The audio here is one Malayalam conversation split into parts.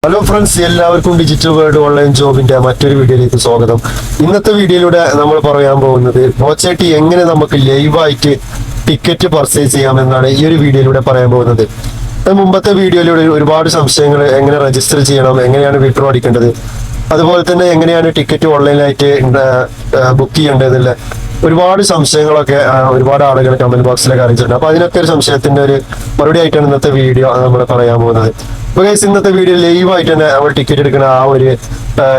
ഹലോ ഫ്രണ്ട്സ്, എല്ലാവർക്കും ഡിജിറ്റൽ വേൾഡ് ഓൺലൈൻ ജോബിന്റെ മറ്റൊരു വീഡിയോയിലേക്ക് സ്വാഗതം. ഇന്നത്തെ വീഡിയോയിലൂടെ നമ്മൾ പറയാൻ പോകുന്നത് ബോച്ചേട്ടി എങ്ങനെ നമുക്ക് ലൈവായിട്ട് ടിക്കറ്റ് പർച്ചേസ് ചെയ്യാമെന്നാണ് ഈ ഒരു വീഡിയോയിലൂടെ പറയാൻ പോകുന്നത്. മുമ്പത്തെ വീഡിയോയിലൂടെ ഒരുപാട് സംശയങ്ങൾ, എങ്ങനെ രജിസ്റ്റർ ചെയ്യണം, എങ്ങനെയാണ് വിഡ്രോ അടിക്കേണ്ടത്, അതുപോലെ തന്നെ എങ്ങനെയാണ് ടിക്കറ്റ് ഓൺലൈനായിട്ട് ബുക്ക് ചെയ്യേണ്ടതെന്നുള്ള ഒരുപാട് സംശയങ്ങളൊക്കെ ഒരുപാട് ആളുകൾ കമന്റ് ബോക്സിലൊക്കെ അറിയിച്ചിട്ടുണ്ട്. അപ്പൊ അതിനൊക്കെ ഒരു സംശയത്തിന്റെ ഒരു മറുപടി ആയിട്ടാണ് ഇന്നത്തെ വീഡിയോ നമ്മൾ പറയാൻ പോകുന്നത്. അപ്പൊ ഗൈസ്, ഇന്നത്തെ വീഡിയോ ലൈവായിട്ട് തന്നെ നമ്മൾ ടിക്കറ്റ് എടുക്കുന്ന ആ ഒരു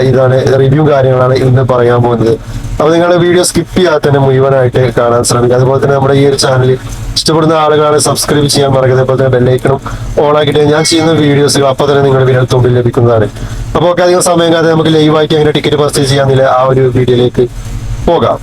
ഇതാണ് റിവ്യൂ കാര്യങ്ങളാണ് ഇന്ന് പറയാൻ പോകുന്നത്. അപ്പൊ നിങ്ങൾ വീഡിയോ സ്കിപ്പ് ചെയ്യാതെ തന്നെ മുഴുവനായിട്ട് കാണാൻ ശ്രമിക്കുക. അതുപോലെ തന്നെ നമ്മുടെ ഈ ഒരു ചാനൽ ഇഷ്ടപ്പെടുന്ന ആളുകളാണ് സബ്സ്ക്രൈബ് ചെയ്യാൻ പറയുന്നത്. അതുപോലെ തന്നെ ബെല്ലൈക്കണും ഓൺ ആക്കിയിട്ട് ഞാൻ ചെയ്യുന്ന വീഡിയോസുകൾ അപ്പോൾ തന്നെ നിങ്ങളുടെ വിരൽത്തുമ്പിൽ ലഭിക്കുന്നതാണ്. അപ്പോൾ ഒക്കെ അധികം സമയം കാതെ നമുക്ക് ലൈവായിട്ട് എങ്ങനെ ടിക്കറ്റ് പർച്ചേസ് ചെയ്യാന്നില്ല ആ ഒരു വീഡിയോയിലേക്ക് പോകാം.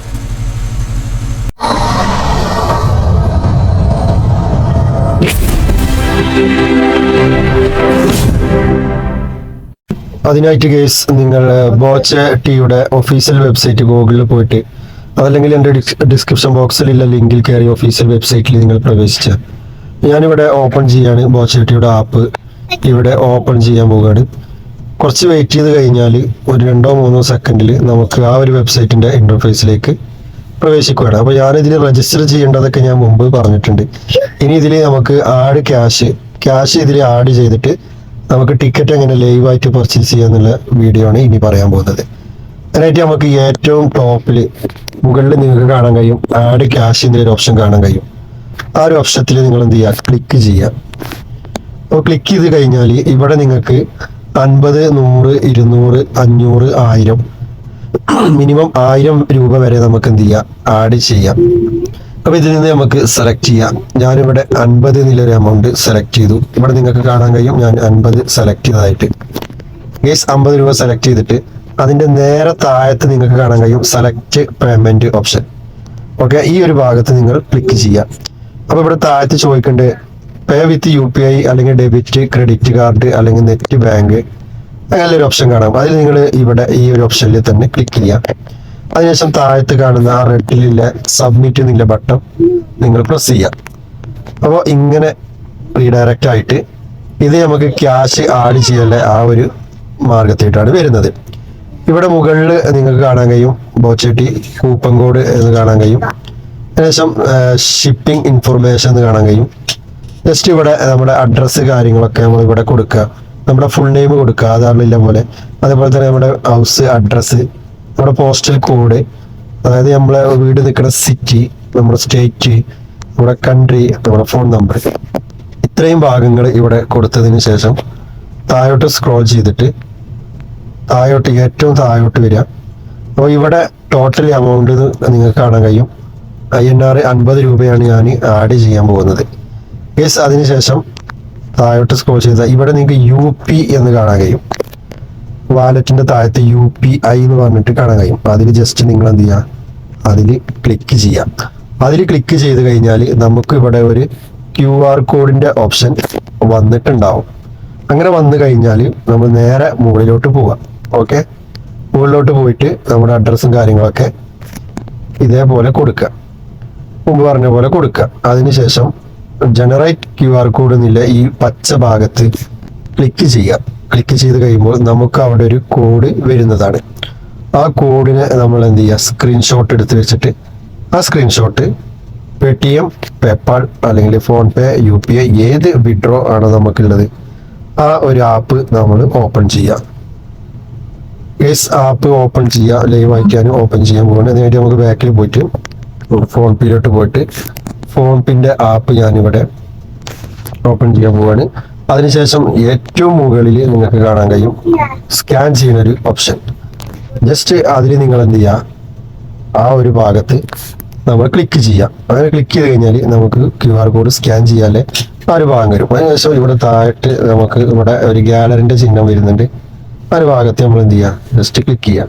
അതിനായിട്ട് ഗൈസ്, നിങ്ങൾ ബോച്ചേട്ടിയുടെ ഒഫീഷ്യൽ വെബ്സൈറ്റ് ഗൂഗിളിൽ പോയിട്ട്, അതല്ലെങ്കിൽ എൻ്റെ ഡിസ്ക്രിപ്ഷൻ ബോക്സിലുള്ള ലിങ്കിൽ കയറി ഒഫീഷ്യൽ വെബ്സൈറ്റിൽ നിങ്ങൾ പ്രവേശിച്ച ഞാനിവിടെ ഓപ്പൺ ചെയ്യാണ്. ബോച്ചേട്ടിയുടെ ആപ്പ് ഇവിടെ ഓപ്പൺ ചെയ്യാൻ പോവുകയാണ്. കുറച്ച് വെയിറ്റ് ചെയ്ത് കഴിഞ്ഞാൽ ഒരു 2-3 സെക്കൻഡിൽ നമുക്ക് ആ ഒരു വെബ്സൈറ്റിൻ്റെ ഇൻ്റർഫേസിലേക്ക് പ്രവേശിക്കുകയാണ്. അപ്പോൾ ഞാനിതിൽ രജിസ്റ്റർ ചെയ്യേണ്ടതൊക്കെ ഞാൻ മുമ്പ് പറഞ്ഞിട്ടുണ്ട്. ഇനി ഇതിൽ നമുക്ക് ആഡ് ക്യാഷ് ഇതിൽ ആഡ് ചെയ്തിട്ട് നമുക്ക് ടിക്കറ്റ് എങ്ങനെ ലൈവായിട്ട് പർച്ചേസ് ചെയ്യാന്നുള്ള വീഡിയോ ആണ് ഇനി പറയാൻ പോകുന്നത്. അതിനായിട്ട് നമുക്ക് ഏറ്റവും ടോപ്പിൽ മുകളിൽ നിങ്ങൾക്ക് കാണാൻ കഴിയും ആഡ് ക്യാഷ് എന്നൊരു ഓപ്ഷൻ കാണാൻ കഴിയും. ആ ഒരു ഓപ്ഷത്തിൽ നിങ്ങൾ എന്ത് ചെയ്യുക, ക്ലിക്ക് ചെയ്യുക. അപ്പോൾ ക്ലിക്ക് ചെയ്ത് കഴിഞ്ഞാൽ ഇവിടെ നിങ്ങൾക്ക് 50, 100, 200, 500, 1000 മിനിമം 1000 രൂപ വരെ നമുക്ക് എന്ത് ചെയ്യാം, ആഡ് ചെയ്യാം. അപ്പൊ ഇതിൽ നിന്ന് നമുക്ക് സെലക്ട് ചെയ്യാം. ഞാനിവിടെ 50 എന്നുള്ളൊരു എമൗണ്ട് സെലക്ട് ചെയ്തു. ഇവിടെ നിങ്ങൾക്ക് കാണാൻ കഴിയും ഞാൻ 50 സെലക്ട് ചെയ്തതായിട്ട്. ഗൈസ്, 50 രൂപ സെലക്ട് ചെയ്തിട്ട് അതിന്റെ നേരെ താഴത്ത് നിങ്ങൾക്ക് കാണാൻ കഴിയും സെലക്ട് പേയ്മെന്റ് ഓപ്ഷൻ. ഓക്കെ, ഈ ഒരു ഭാഗത്ത് നിങ്ങൾ ക്ലിക്ക് ചെയ്യാം. അപ്പൊ ഇവിടെ താഴത്ത് ചോദിക്കേണ്ടത് പേ വിത്ത് UPI അല്ലെങ്കിൽ ഡെബിറ്റ്, ക്രെഡിറ്റ് കാർഡ് അല്ലെങ്കിൽ നെറ്റ് ബാങ്ക്, അങ്ങനെ ഒരു ഓപ്ഷൻ കാണാം. അതിൽ നിങ്ങൾ ഇവിടെ ഈ ഒരു ഓപ്ഷനിൽ തന്നെ ക്ലിക്ക് ചെയ്യാം. അതിനുശേഷം താഴത്ത് കാണുന്ന ആ റെഡിലുള്ള സബ്മിറ്റ് എന്നുള്ള ബട്ടൺ നിങ്ങൾ പ്രസ് ചെയ്യാം. അപ്പോൾ ഇങ്ങനെ റീഡയറക്റ്റ് ആയിട്ട് ഇത് നമുക്ക് ക്യാഷ് ആഡ് ചെയ്യാനുള്ള ആ ഒരു മാർഗത്തിട്ടാണ് വരുന്നത്. ഇവിടെ മുകളിൽ നിങ്ങൾക്ക് കാണാൻ കഴിയും ബോച്ചേട്ടി കൂപ്പൺ കോഡ് എന്ന് കാണാൻ കഴിയും. അതിനുശേഷം ഷിപ്പിംഗ് ഇൻഫർമേഷൻ എന്ന് കാണാൻ കഴിയും. ജസ്റ്റ് ഇവിടെ നമ്മുടെ അഡ്രസ്സ് കാര്യങ്ങളൊക്കെ നമ്മൾ ഇവിടെ കൊടുക്കുക. നമ്മുടെ ഫുൾ നെയിം കൊടുക്കുക, ആധാറിലില്ല പോലെ. അതേപോലെ തന്നെ നമ്മുടെ ഹൗസ് അഡ്രസ്സ്, നമ്മുടെ പോസ്റ്റൽ കോഡ്, അതായത് നമ്മളെ വീട് നിൽക്കുന്ന സിറ്റി, നമ്മുടെ സ്റ്റേറ്റ്, നമ്മുടെ കൺട്രി, നമ്മുടെ ഫോൺ നമ്പർ, ഇത്രയും ഭാഗങ്ങൾ ഇവിടെ കൊടുത്തതിന് ശേഷം താഴോട്ട് സ്ക്രോൾ ചെയ്തിട്ട് ഏറ്റവും താഴോട്ട് വരിക. അപ്പോൾ ഇവിടെ ടോട്ടൽ എമൗണ്ട് നിങ്ങൾക്ക് കാണാൻ കഴിയും. INR 50 രൂപയാണ് ഞാൻ ആഡ് ചെയ്യാൻ പോകുന്നത്. യെസ്, അതിനുശേഷം താഴോട്ട് സ്ക്രോൾ ചെയ്താൽ ഇവിടെ നിങ്ങൾക്ക് UP എന്ന് കാണാൻ കഴിയും. വാലറ്റിന്റെ താഴത്ത് UPI എന്ന് പറഞ്ഞിട്ട് കാണാൻ കഴിയും. അതിൽ ജസ്റ്റ് നിങ്ങൾ എന്ത് ചെയ്യുക, അതിൽ ക്ലിക്ക് ചെയ്യാം. അതിൽ ക്ലിക്ക് ചെയ്ത് കഴിഞ്ഞാൽ നമുക്ക് ഇവിടെ ഒരു QR കോഡിന്റെ ഓപ്ഷൻ വന്നിട്ടുണ്ടാവും. അങ്ങനെ വന്നു കഴിഞ്ഞാൽ നമ്മൾ നേരെ മുകളിലോട്ട് പോവാം. ഓക്കെ, മുകളിലോട്ട് പോയിട്ട് നമ്മുടെ അഡ്രസ്സും കാര്യങ്ങളൊക്കെ ഇതേപോലെ കൊടുക്കുക, മുമ്പ് പറഞ്ഞ പോലെ കൊടുക്കുക. അതിനുശേഷം ജനറേറ്റ് QR കോഡ് എന്നില്ല ഈ പച്ച ഭാഗത്ത് ക്ലിക്ക് ചെയ്യാം. ക്ലിക്ക് ചെയ്ത് കഴിയുമ്പോൾ നമുക്ക് അവിടെ ഒരു കോഡ് വരുന്നതാണ്. ആ കോഡിനെ നമ്മൾ എന്ത് ചെയ്യുക, സ്ക്രീൻഷോട്ട് എടുത്ത് വെച്ചിട്ട് ആ സ്ക്രീൻഷോട്ട് Paytm, പേപ്പാൾ അല്ലെങ്കിൽ ഫോൺപേ, UPI ഏത് വിഡ്രോ ആണ് നമുക്കുള്ളത് ആ ഒരു ആപ്പ് നമ്മൾ ഓപ്പൺ ചെയ്യാം. ആപ്പ് ഓപ്പൺ ചെയ്യുക. ലൈവ് ആയിട്ടാണ് ഓപ്പൺ ചെയ്യാൻ പോകുന്നത്. അതിനായിട്ട് നമുക്ക് ബാക്കിൽ പോയിട്ട് ഫോൺ പേയിലോട്ട് പോയിട്ട് ഫോൺ പേന്റെ ആപ്പ് ഞാനിവിടെ ഓപ്പൺ ചെയ്യാൻ പോവാണ്. അതിനുശേഷം ഏറ്റവും മുകളിൽ നിങ്ങൾക്ക് കാണാൻ കഴിയും സ്കാൻ ചെയ്യുന്ന ഒരു ഓപ്ഷൻ. ജസ്റ്റ് അതിൽ നിങ്ങൾ എന്ത് ചെയ്യുക, ആ ഒരു ഭാഗത്ത് നമ്മൾ ക്ലിക്ക് ചെയ്യാം. അങ്ങനെ ക്ലിക്ക് ചെയ്ത് കഴിഞ്ഞാൽ നമുക്ക് QR കോഡ് സ്കാൻ ചെയ്യാല്ലേ ആ ഒരു ഭാഗം വരും. അതിനുശേഷം ഇവിടെ താഴത്ത് നമുക്ക് ഇവിടെ ഒരു ഗാലറിന്റെ ചിഹ്നം വരുന്നുണ്ട്. ആ ഒരു ഭാഗത്ത് നമ്മൾ എന്ത് ചെയ്യുക, ജസ്റ്റ് ക്ലിക്ക് ചെയ്യാം.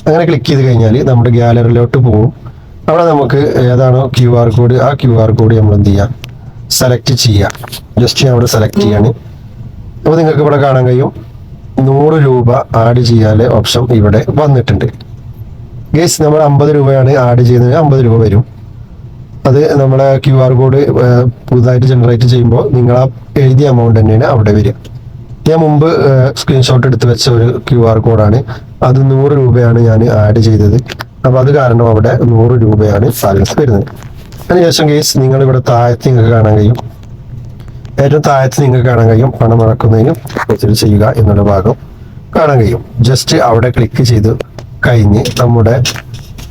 അങ്ങനെ ക്ലിക്ക് ചെയ്ത് കഴിഞ്ഞാൽ നമ്മുടെ ഗാലറിയിലോട്ട് പോകും. അവിടെ നമുക്ക് ഏതാണോ QR കോഡ് ആ QR കോഡ് നമ്മൾ എന്ത് ചെയ്യാം, സെലക്ട് ചെയ്യാം. ജസ്റ്റ് ഞാൻ അവിടെ സെലക്ട് ചെയ്യാണ്. അപ്പോൾ നിങ്ങൾക്ക് ഇവിടെ കാണാൻ കഴിയും 100 രൂപ ആഡ് ചെയ്യാനുള്ള ഓപ്ഷൻ ഇവിടെ വന്നിട്ടുണ്ട്. ഗൈസ്, നമ്മൾ 50 രൂപയാണ് ആഡ് ചെയ്യുന്നത്. 50 രൂപ വരും. അത് നമ്മളെ QR കോഡ് പുതുതായിട്ട് ജനറേറ്റ് ചെയ്യുമ്പോൾ നിങ്ങൾ ആ എഴുതിയ എമൗണ്ട് തന്നെയാണ് അവിടെ വരിക. ഞാൻ മുമ്പ് സ്ക്രീൻഷോട്ട് എടുത്ത് വെച്ച ഒരു QR കോഡാണ്. അത് 100 രൂപയാണ് ഞാൻ ആഡ് ചെയ്തത്. അപ്പോൾ അത് കാരണം അവിടെ 100 രൂപയാണ് ബാലൻസ് വരുന്നത്. അതിനുശേഷം കേസ് നിങ്ങൾ ഇവിടെ താഴത്ത് നിങ്ങൾക്ക് കാണാൻ കഴിയും, ഏറ്റവും താഴത്ത് നിങ്ങൾക്ക് കാണാൻ കഴിയും പണം അടക്കുന്നതിന് പ്രൊസീഡ് ചെയ്യുക എന്നുള്ള ഭാഗം കാണാൻ കഴിയും. ജസ്റ്റ് അവിടെ ക്ലിക്ക് ചെയ്ത് കഴിഞ്ഞ് നമ്മുടെ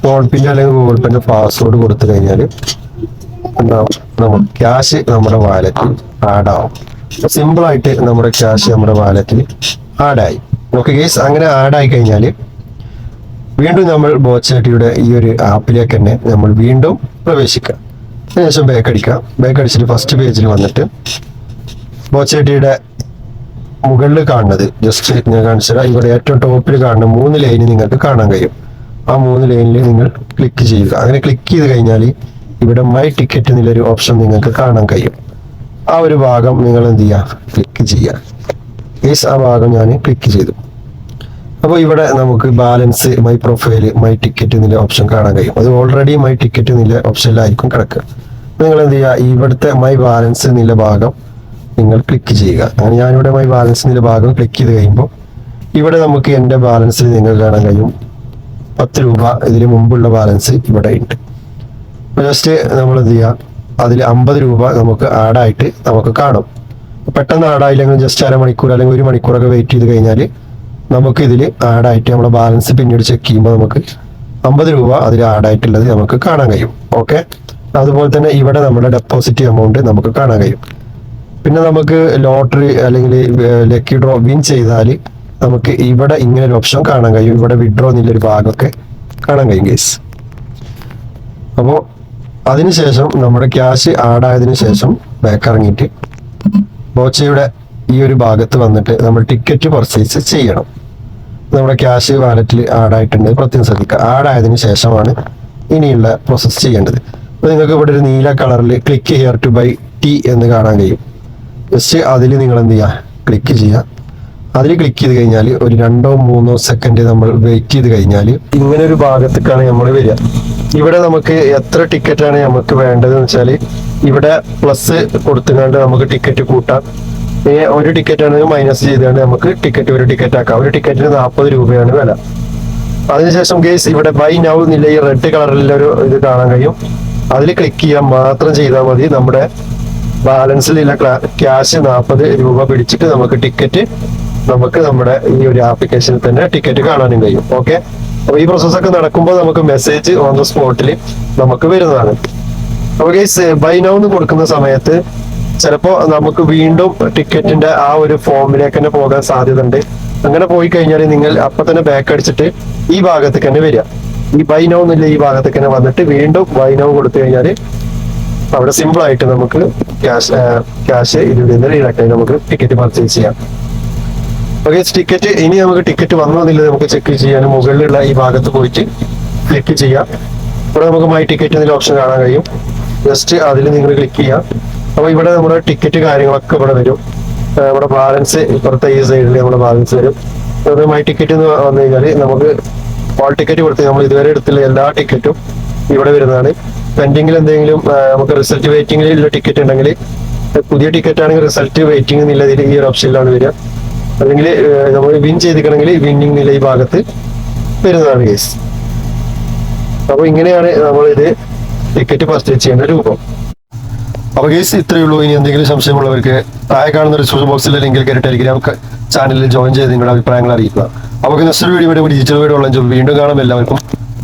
ഫോൺ പേൻ്റെ അല്ലെങ്കിൽ ഗൂഗിൾ പേൻ്റെ പാസ്വേഡ് കൊടുത്തു കഴിഞ്ഞാൽ നമ്മൾ ക്യാഷ് നമ്മുടെ വാലറ്റിൽ ആഡ് ആവും. സിമ്പിളായിട്ട് നമ്മുടെ ക്യാഷ് നമ്മുടെ വാലറ്റിൽ ആഡായി. ഓക്കെ ഗേസ്, അങ്ങനെ ആഡായി കഴിഞ്ഞാൽ വീണ്ടും നമ്മൾ ബോച്ചാറ്റിയുടെ ഈ ഒരു ആപ്പിലേക്ക് തന്നെ നമ്മൾ വീണ്ടും പ്രവേശിക്കാം. അതിനുശേഷം ബാക്ക് അടിക്കാം. ബാക്ക് അടിച്ചിട്ട് ഫസ്റ്റ് പേജിൽ വന്നിട്ട് ബോച്ചാറ്റിയുടെ മുകളിൽ കാണുന്നത് ജസ്റ്റ് ഞാൻ കാണിച്ചുതരാം. ഇവിടെ ഏറ്റവും ടോപ്പിൽ കാണുന്ന 3 ലൈന് നിങ്ങൾക്ക് കാണാൻ കഴിയും. ആ 3 ലൈനിൽ നിങ്ങൾ ക്ലിക്ക് ചെയ്യുക. അങ്ങനെ ക്ലിക്ക് ചെയ്ത് കഴിഞ്ഞാൽ ഇവിടെ മൈ ടിക്കറ്റ് എന്നുള്ളൊരു ഓപ്ഷൻ നിങ്ങൾക്ക് കാണാൻ കഴിയും. ആ ഒരു ഭാഗം നിങ്ങൾ എന്ത് ചെയ്യുക, ക്ലിക്ക് ചെയ്യുക. ആ ഭാഗം ഞാൻ ക്ലിക്ക് ചെയ്തു. അപ്പോൾ ഇവിടെ നമുക്ക് balance, my profile, my ticket എന്നുള്ള ഓപ്ഷൻ കാണാൻ കഴിയും. അത് ഓൾറെഡി മൈ ടിക്കറ്റ് എന്നുള്ള ഓപ്ഷനിലായിരിക്കും കിടക്കുക. നിങ്ങൾ എന്ത് ചെയ്യുക, ഇവിടുത്തെ മൈ ബാലൻസ് എന്നുള്ള ഭാഗം നിങ്ങൾ ക്ലിക്ക് ചെയ്യുക. അങ്ങനെ ഞാനിവിടെ മൈ ബാലൻസ് എന്നുള്ള ഭാഗം ക്ലിക്ക് ചെയ്ത് കഴിയുമ്പോൾ ഇവിടെ നമുക്ക് എൻ്റെ ബാലൻസിൽ നിങ്ങൾക്ക് കാണാൻ കഴിയും 10 രൂപ ഇതിന് മുമ്പുള്ള ബാലൻസ് ഇവിടെ ഉണ്ട്. ജസ്റ്റ് നമ്മൾ എന്ത് ചെയ്യുക, അതിൽ 50 രൂപ നമുക്ക് ആഡായിട്ട് നമുക്ക് കാണും. പെട്ടെന്ന് ആഡായില്ലെങ്കിൽ ജസ്റ്റ് അരമണിക്കൂർ അല്ലെങ്കിൽ 1 മണിക്കൂറൊക്കെ വെയിറ്റ് ചെയ്ത് കഴിഞ്ഞാൽ നമുക്ക് ഇതിൽ ആഡായിട്ട് നമ്മുടെ ബാലൻസ് പിന്നീട് ചെക്ക് ചെയ്യുമ്പോൾ നമുക്ക് 50 രൂപ അതിൽ ആഡായിട്ടുള്ളത് നമുക്ക് കാണാൻ കഴിയും. ഓക്കെ, അതുപോലെ തന്നെ ഇവിടെ നമ്മുടെ ഡെപ്പോസിറ്റ് എമൗണ്ട് നമുക്ക് കാണാൻ കഴിയും. പിന്നെ നമുക്ക് ലോട്ടറി അല്ലെങ്കിൽ ലക്കി ഡ്രോ വിൻ ചെയ്താൽ നമുക്ക് ഇവിടെ ഇങ്ങനെ ഒരു ഓപ്ഷൻ കാണാൻ കഴിയും. ഇവിടെ വിഡ്രോ എന്നുള്ളൊരു ഭാഗമൊക്കെ കാണാൻ കഴിയും ഗൈസ്. അപ്പോൾ അതിനുശേഷം നമ്മുടെ ക്യാഷ് ആഡായതിനു ശേഷം ബാക്ക് ഇറങ്ങിയിട്ട് ബോച്ചയുടെ ഈ ഒരു ഭാഗത്ത് വന്നിട്ട് നമ്മൾ ടിക്കറ്റ് പർച്ചേസ് ചെയ്യണം. നമ്മുടെ ക്യാഷ് വാലറ്റിൽ ആഡായിട്ടുണ്ട്, പ്രത്യേകം ശ്രദ്ധിക്കുക. ആഡായതിനു ശേഷമാണ് ഇനിയുള്ള പ്രോസസ്സ് ചെയ്യേണ്ടത്. അപ്പോൾ നിങ്ങൾക്ക് ഇവിടെ ഒരു നീല കളറിൽ click here to buy T എന്ന് കാണാൻ കഴിയും. ജസ്റ്റ് അതിൽ നിങ്ങൾ എന്ത് ചെയ്യുക, ക്ലിക്ക് ചെയ്യുക. അതിൽ ക്ലിക്ക് ചെയ്ത് കഴിഞ്ഞാൽ ഒരു 2-3 സെക്കൻഡ് നമ്മൾ വെയിറ്റ് ചെയ്ത് കഴിഞ്ഞാൽ ഇങ്ങനെ ഒരു ഭാഗത്തേക്കാണ് നമ്മൾ വരിക. ഇവിടെ നമുക്ക് എത്ര ടിക്കറ്റാണ് നമുക്ക് വേണ്ടതെന്ന് വെച്ചാൽ ഇവിടെ പ്ലസ് കൊടുത്തുകൊണ്ട് നമുക്ക് ടിക്കറ്റ് കൂട്ടാം. ഒരു ടിക്കറ്റ് ആണെങ്കിൽ മൈനസ് ചെയ്തുകൊണ്ട് നമുക്ക് ടിക്കറ്റ് ഒരു ടിക്കറ്റ് ആക്കാം. ഒരു ടിക്കറ്റിന് 40 രൂപയാണ് വില. അതിനുശേഷം കേസ് ഇവിടെ ബൈ നൗ എന്നുള്ള ഈ റെഡ് കളറിലുള്ള ഒരു ഇത് കാണാൻ കഴിയും. അതിൽ ക്ലിക്ക് ചെയ്യാൻ മാത്രം ചെയ്താൽ മതി. നമ്മുടെ ബാലൻസിലുള്ള ക്യാഷ് 40 രൂപ പിടിച്ചിട്ട് നമുക്ക് ടിക്കറ്റ് നമുക്ക് നമ്മുടെ ഈ ഒരു ആപ്ലിക്കേഷനിൽ തന്നെ ടിക്കറ്റ് കാണാനും കഴിയും. ഓക്കെ, അപ്പൊ ഈ പ്രോസസ്സൊക്കെ നടക്കുമ്പോൾ നമുക്ക് മെസ്സേജ് ഓൺ ദ സ്പോട്ടിൽ നമുക്ക് വരുന്നതാണ്. അപ്പൊ ഗൈസ്, ബൈ നൗ എന്ന് കൊടുക്കുന്ന സമയത്ത് ചിലപ്പോൾ നമുക്ക് വീണ്ടും ടിക്കറ്റിന്റെ ആ ഒരു ഫോമിലേക്ക് തന്നെ പോകാൻ സാധ്യത ഉണ്ട്. അങ്ങനെ പോയി കഴിഞ്ഞാൽ നിങ്ങൾ അപ്പൊ തന്നെ ബാക്ക് അടിച്ചിട്ട് ഈ ഭാഗത്തേക്ക് തന്നെ വരിക. ഈ ബൈ നൗ എന്നുള്ള ഈ ഭാഗത്തേക്ക് തന്നെ വന്നിട്ട് വീണ്ടും ബൈ നൗ കൊടുത്തു കഴിഞ്ഞാൽ അവിടെ സിമ്പിൾ ആയിട്ട് നമുക്ക് ക്യാഷ് ഇതിൽ നിന്ന് ഈടാക്കി നമുക്ക് ടിക്കറ്റ് പർച്ചേസ് ചെയ്യാം. ഓക്കെ, ടിക്കറ്റ് ഇനി നമുക്ക് ടിക്കറ്റ് വന്നോ എന്നില്ല നമുക്ക് ചെക്ക് ചെയ്യാനും മുകളിലുള്ള ഈ ഭാഗത്ത് പോയിട്ട് ക്ലിക്ക് ചെയ്യാം. ഇവിടെ നമുക്ക് മൈ ടിക്കറ്റ് എന്നുള്ള ഓപ്ഷൻ കാണാൻ കഴിയും. ജസ്റ്റ് അതിൽ നിങ്ങൾ ക്ലിക്ക് ചെയ്യാം. അപ്പോൾ ഇവിടെ നമ്മുടെ ടിക്കറ്റ് കാര്യങ്ങളൊക്കെ ഇവിടെ വരും. നമ്മുടെ ബാലൻസ് ഇപ്പുറത്തെ ഈ സൈഡിൽ നമ്മുടെ ബാലൻസ് വരും. മൈ ടിക്കറ്റ് എന്ന് വന്നു കഴിഞ്ഞാൽ നമുക്ക് ഓൾ ടിക്കറ്റ് കൊടുത്ത് നമ്മൾ ഇതുവരെ എടുത്തുള്ള എല്ലാ ടിക്കറ്റും ഇവിടെ വരുന്നതാണ്. പെൻഡിങ്ങിൽ എന്തെങ്കിലും നമുക്ക് റിസൾട്ട് വെയിറ്റിംഗിലുള്ള ടിക്കറ്റ് ഉണ്ടെങ്കിൽ പുതിയ ടിക്കറ്റ് ആണെങ്കിൽ റിസൾട്ട് വെയിറ്റിംഗ് എന്നുള്ളതിൽ ഈ ഒരു ഓപ്ഷനിലാണ് വരിക. അല്ലെങ്കിൽ നമ്മൾ വിൻ ചെയ്തിക്കണമെങ്കിൽ വിന്നിങ് എന്നുള്ള ഈ ഭാഗത്ത് വരുന്നതാണ് കേസ്. അപ്പോൾ ഇങ്ങനെയാണ് നമ്മൾ ഇത് ടിക്കറ്റ് പർച്ചേസ് ചെയ്യേണ്ട രൂപം. അപ്പോൾ കേസ് ഇത്രയേ ഉള്ളൂ. ഇനി എന്തെങ്കിലും സംശയമുള്ളവർക്ക് താഴെ കാണുന്ന ഡിസ്ക്രിപ്ഷൻ ബോക്സിലെ ലിങ്കിൽ കയറി ടെലിഗ്രാം ചാനലിൽ ജോയിൻ ചെയ്ത് നിങ്ങളുടെ അഭിപ്രായങ്ങൾ അറിയിക്കുക. അപ്പോൾ നെക്സ്റ്റ് വീഡിയോ ഡിജിറ്റൽ വീഡിയോ വീണ്ടും കാണാം. എല്ലാവർക്കും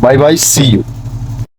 ബൈ ബൈ, സീ യു.